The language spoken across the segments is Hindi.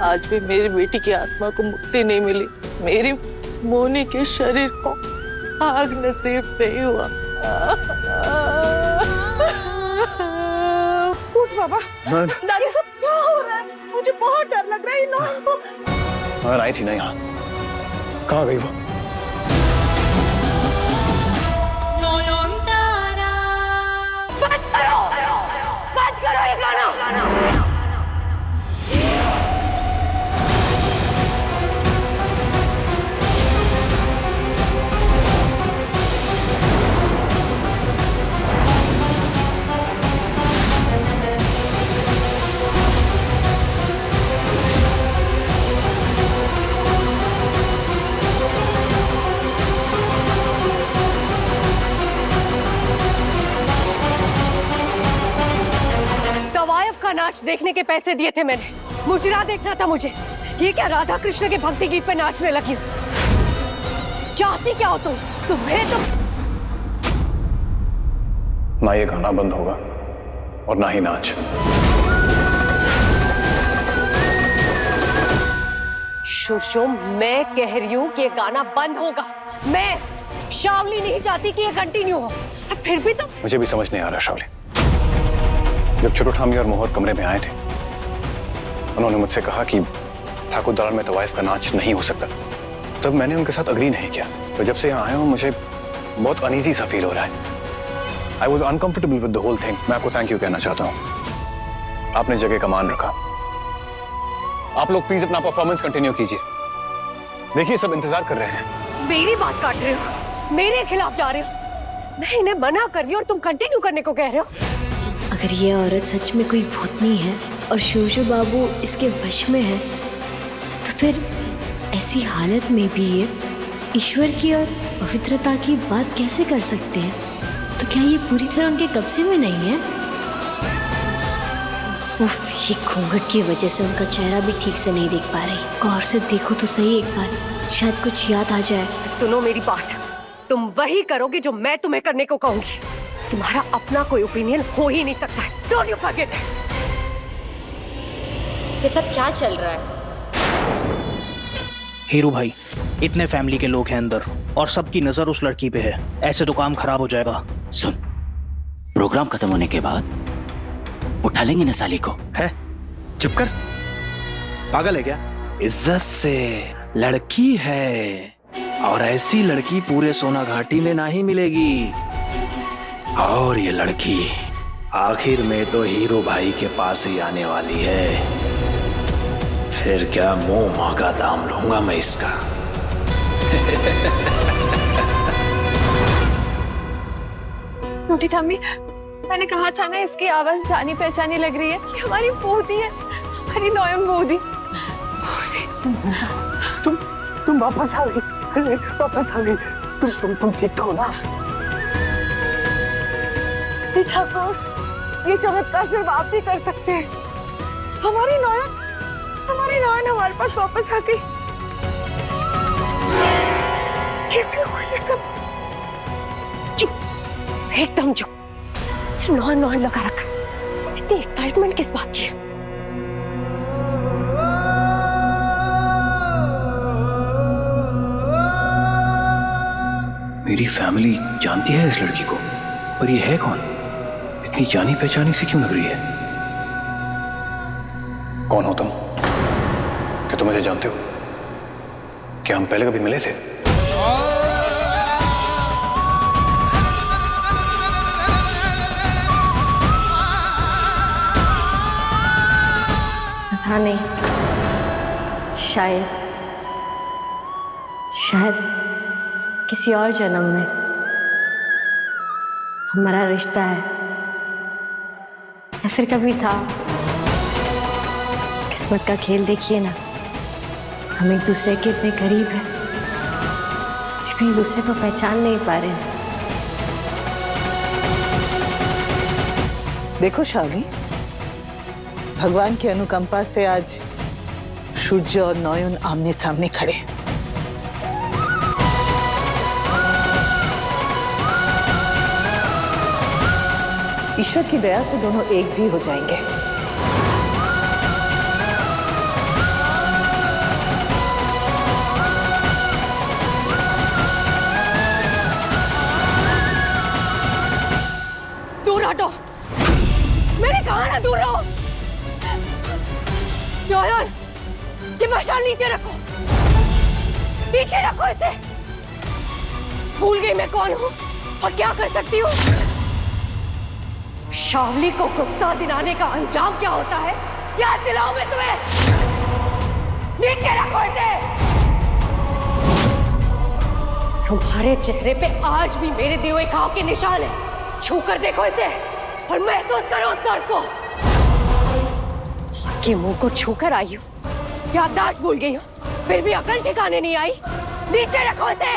आज भी मेरी बेटी की आत्मा को मुक्ति नहीं मिली, मेरी मोनी के शरीर को आग नसीब नहीं हुआ। उठ बाबा। ये सब क्या हो रहा है? मुझे बहुत डर लग रहा है। नॉयन को आई थी ना यहाँ, कहाँ गई वो? बंद करो ये गाना। का नाच देखने के पैसे दिए थे मैंने, मुजरा देखना था मुझे। ये क्या राधा कृष्ण के भक्ति गीत पे नाचने लगी हो? चाहती क्या हो तुम? तुम्हें तो ना ये गाना बंद होगा और ना ही नाच। शुशु, मैं कह रही हूँ कि ये गाना बंद होगा। मैं शावली नहीं चाहती कि ये कंटिन्यू हो, और फिर भी तो मुझे भी समझ नहीं आ रहा शावली। जब छोटू ठामी और मोहर कमरे में आए थे, उन्होंने मुझसे कहा कि ठाकुर दलाल में तवाइफ का नाच नहीं हो सकता। तब मैंने उनके साथ अग्री नहीं किया। तो जब से यहाँ आया हूँ मुझे बहुत अनईजी सा फील हो रहा है। I was uncomfortable with the whole thing. मैं आपको थैंक यू कहना चाहता हूँ, आपने जगह का मान रखा। आप लोग प्लीज अपना परफॉर्मेंस कंटिन्यू कीजिए। देखिए सब इंतजार कर रहे हैं। मेरी बात काट रहे हो, मेरे खिलाफ जा रहे हो। मैं इन्हें मना कर रही हूँ और तुम कंटिन्यू करने को कह रहे हो। अगर ये औरत सच में कोई भूतनी है और शोशु बाबू इसके वश में है, तो फिर ऐसी हालत में भी ये ईश्वर की और पवित्रता की बात कैसे कर सकते हैं? तो क्या ये पूरी तरह उनके कब्जे में नहीं है? उफ, ये घूंघट की वजह से उनका चेहरा भी ठीक से नहीं देख पा रही। गौर से देखो तो सही एक बार, शायद कुछ याद आ जाए। सुनो मेरी बात, तुम वही करोगे जो मैं तुम्हें करने को कहूंगी। तुम्हारा अपना कोई ओपिनियन हो ही नहीं सकता है। Don't you forget it. ये सब क्या चल रहा है? हीरू भाई, इतने फैमिली के लोग हैं अंदर और सबकी नजर उस लड़की पे है। ऐसे तो काम खराब हो जाएगा। सुन, प्रोग्राम खत्म होने के बाद उठा लेंगे ना साली को। है? चुप कर, पागल है क्या? इज्जत से लड़की है, और ऐसी लड़की पूरे सोना घाटी में ना ही मिलेगी। और ये लड़की आखिर में तो हीरो भाई के पास ही आने वाली है। फिर क्या मुंह मां का दाम लूंगा मैं इसका। मोटी ठामी, मैंने कहा था ना इसकी आवाज जानी पहचानी लग रही है। ये हमारी बूदी है, हमारी नॉयन बूदी। तुम वापस आ गई, वापस आ गई। तुम ठीक हो ना? ठाकुर, ये चमत्कार सिर्फ आप ही कर सकते हैं। हमारी नॉयन हमारे पास वापस आ गई। कैसे हुआ ये सब? चुप, एकदम चुप। नॉन लगा रखा। इतनी एक्साइटमेंट किस बात की? मेरी फैमिली जानती है इस लड़की को, पर ये है कौन? इतनी जानी पहचानी सी क्यों लग रही है? कौन हो तुम? क्या तुम मुझे जानते हो? क्या हम पहले कभी मिले थे? पता नहीं, शायद किसी और जन्म में हमारा रिश्ता है, या फिर कभी था। किस्मत का खेल देखिए ना, हम एक दूसरे के इतने करीब हैं, लेकिन एक दूसरे को पहचान नहीं पा रहे हैं। देखो शावनी, भगवान की अनुकंपा से आज सूर्य और नॉयन आमने सामने खड़े हैं। ईश्वर की दया से दोनों एक भी हो जाएंगे। दूर रहो। नॉयन, ये मशाल नीचे रखो, नीचे रखो इसे। भूल गई मैं कौन हूँ और क्या कर सकती हूँ। शावली को गुस्सा दिलाने का अंजाम क्या होता है, याद दिलाऊं मैं तुम्हें। नीचे रखो इसे। तुम्हारे चेहरे पे आज भी मेरे दिए हुए घाव के निशान है। छू कर देखो इसे और महसूस करो उस दर्द को। के मुंह को छू कर आई हो, याददाश्त भूल गई हो, फिर भी अकल ठिकाने नहीं आई। नीचे रखो इसे।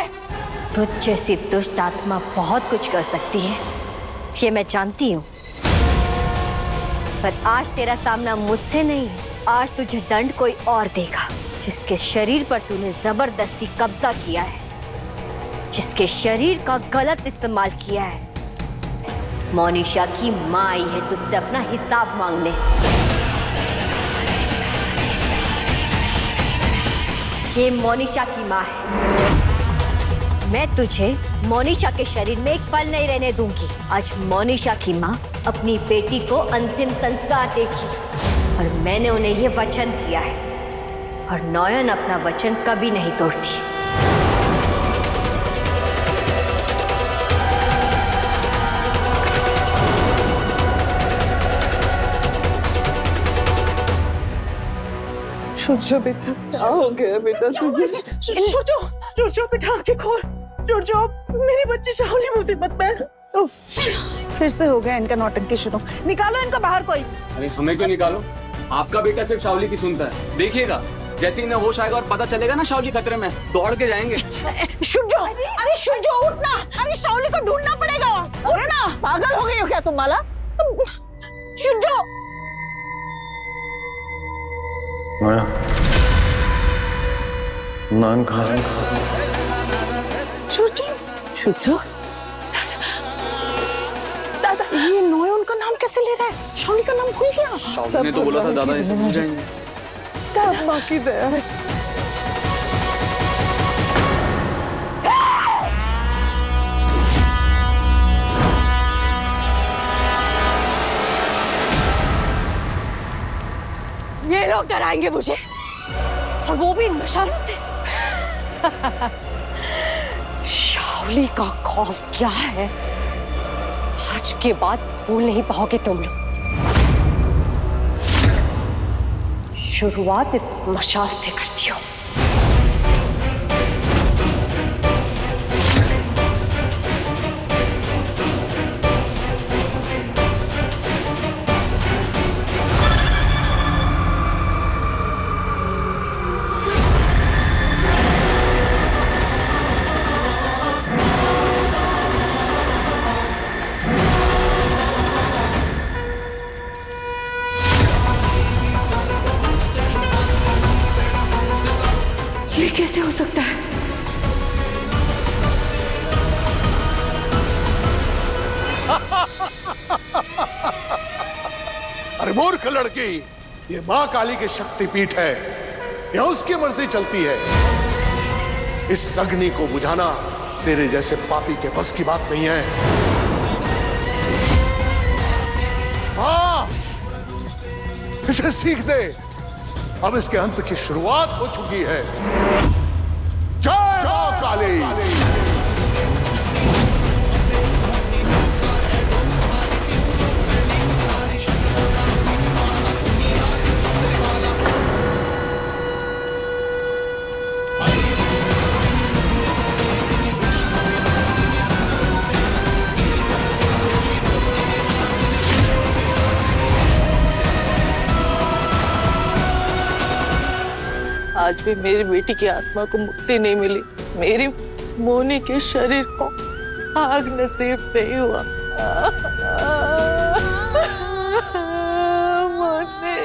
तुझ जैसी दुष्ट आत्मा बहुत कुछ कर सकती है, ये मैं जानती हूँ, पर आज तेरा सामना मुझसे नहीं है। आज तुझे दंड कोई और देगा, जिसके शरीर पर तूने जबरदस्ती कब्जा किया है, जिसके शरीर का गलत इस्तेमाल किया है। मोनिशा की माँ आई है तुझसे अपना हिसाब मांगने। ये मोनिशा की माँ है। मैं तुझे मोनिशा के शरीर में एक पल नहीं रहने दूंगी। आज मोनिशा की माँ अपनी बेटी को अंतिम संस्कार देगी और मैंने उन्हें ये वचन दिया है, और नॉयन अपना वचन कभी नहीं तोड़ती। छोटो बेटा, क्या हो गया बेटा तुझे? छोटो बेटा, आंखें खोल। छोटो, मेरी बच्ची शावली मुसीबत में। उफ, फिर से हो गया इनका नौटंकी शुरू। निकालो इनको बाहर कोई। अरे हमें क्यों निकालो? आपका बेटा सिर्फ शावली की सुनता है। देखिएगा, जैसे इन्हें होश आएगा और पता चलेगा ना शावली खतरे में, दौड़ के जाएंगे। शुभजो, अरे शुभजो उठना। अरे शावली को ढूंढना पड़ेगा। उठना, पागल हो गई हो क्या तुम माला? शुभजो, नान खान। शुभजो, दादा ये नॉयन का नाम कैसे ले रहा है? शावली का नाम भूल गया। शावली ने तो बोला था दादा इसे भूल जाएंगे। सब माँ की दया है। ये लोग डराएंगे मुझे, और वो भी इन मशालों से। शावली का खौफ क्या है, आज के बाद भूल नहीं पाओगे तुम लोग। शुरुआत इस मशाल से करती हो। ये कैसे हो सकता है? अरे मूर्ख लड़की, ये मां काली के शक्तिपीठ है, यह उसकी मर्जी चलती है। इस अग्नि को बुझाना तेरे जैसे पापी के बस की बात नहीं है। हाँ, इसे सीख दे। अब इसके अंत की शुरुआत हो चुकी है। जय मां काली। आज भी मेरी बेटी की आत्मा को मुक्ति नहीं मिली। मेरी मोनी के शरीर को आग नसीब नहीं हुआ। मोनी।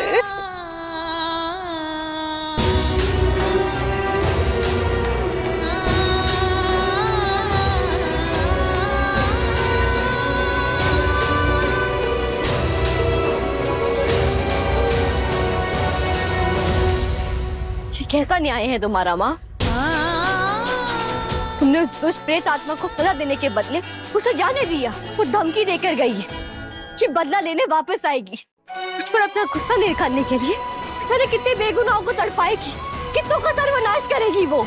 कैसा न्याय है तुम्हारा माँ? तुमने उस दुष्ट प्रेत आत्मा को सजा देने के बदले उसे जाने दिया। वो धमकी देकर गई है कि बदला लेने वापस आएगी। ईश्वर अपना गुस्सा निकालने के लिए बेचारे कितने बेगुनाहों को तड़पाएगी, कितनों का सर्वनाश करेगी वो।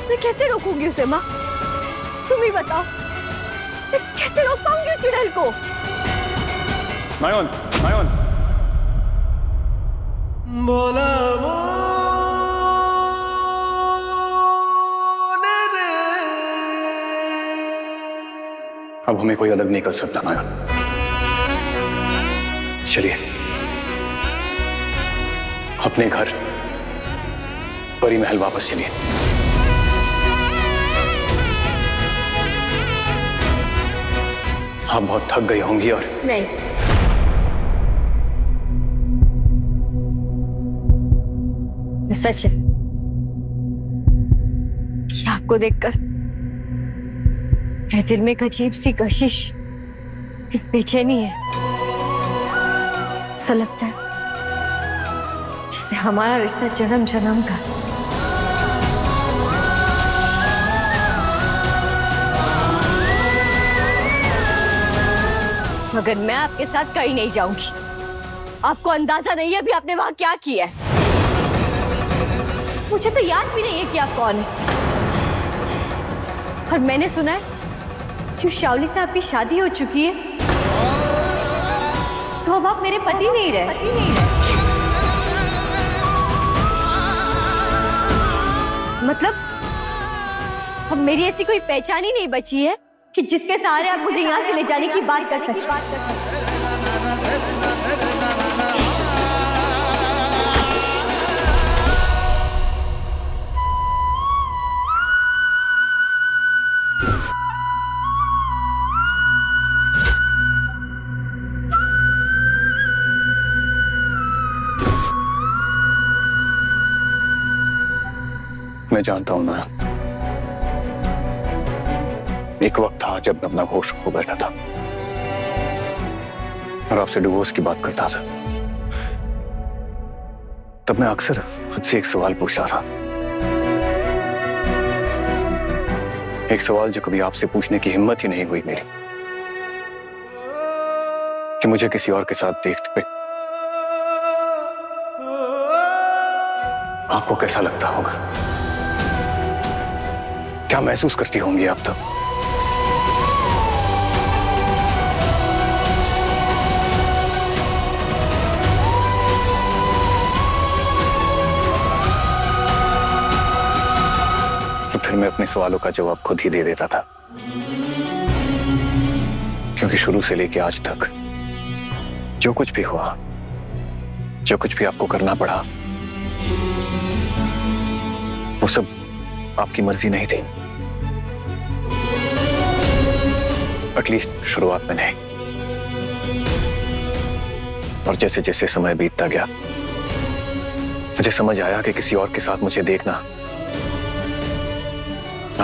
मैं कैसे रोकूंगी उसे माँ? तुम ही बताओ, मैं कैसे रोक पाऊंगी उस चुड़ैल को? नयन, नयन। बोला अब हमें कोई अलग नहीं कर सकता नयन। चलिए अपने घर परी महल वापस चलिए। आप बहुत थक गई होंगी और नहीं, सच है कि आपको देखकर मेरे दिल में एक अजीब सी कशिश, एक बेचैनी है। ऐसा लगता है जैसे हमारा रिश्ता जन्म जन्म का। मगर मैं आपके साथ कहीं नहीं जाऊंगी। आपको अंदाजा नहीं है अभी आपने वहां क्या किया है। मुझे तो याद भी नहीं है कि आप कौन है। और मैंने सुना है कि शावली से आपकी शादी हो चुकी है, तो अब आप मेरे पति नहीं रहे। मतलब अब मेरी ऐसी कोई पहचान ही नहीं बची है कि जिसके सहारे आप मुझे यहाँ से ले जाने की बात कर सकें। मैं जानता हूं ना, एक वक्त था जब मैं अपना होश खो बैठा था और आपसे डिवोर्स की बात करता था। तब मैं अक्सर खुद से एक सवाल पूछता था, एक सवाल जो कभी आपसे पूछने की हिम्मत ही नहीं हुई मेरी, कि मुझे किसी और के साथ देखने पे आपको कैसा लगता होगा, क्या महसूस करती होंगी आप तब। तो फिर मैं अपने सवालों का जवाब खुद ही दे देता था, क्योंकि शुरू से लेकर आज तक जो कुछ भी हुआ, जो कुछ भी आपको करना पड़ा, वो सब आपकी मर्जी नहीं थी। एटलीस्ट शुरुआत में नहीं। और जैसे जैसे समय बीतता गया, मुझे समझ आया कि किसी और के साथ मुझे देखना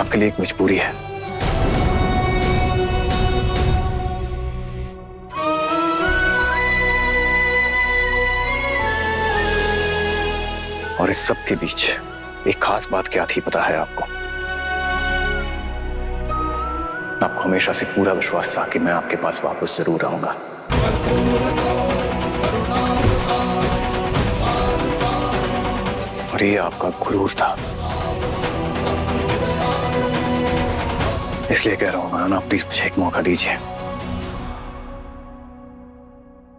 आपके लिए एक मजबूरी है। और इस सब के बीच एक खास बात क्या थी पता है आपको? आपको हमेशा से पूरा विश्वास था कि मैं आपके पास वापस जरूर आऊंगा। और ये आपका गुरूर था। इसलिए कह रहा हूं ना, प्लीज मुझे एक मौका दीजिए।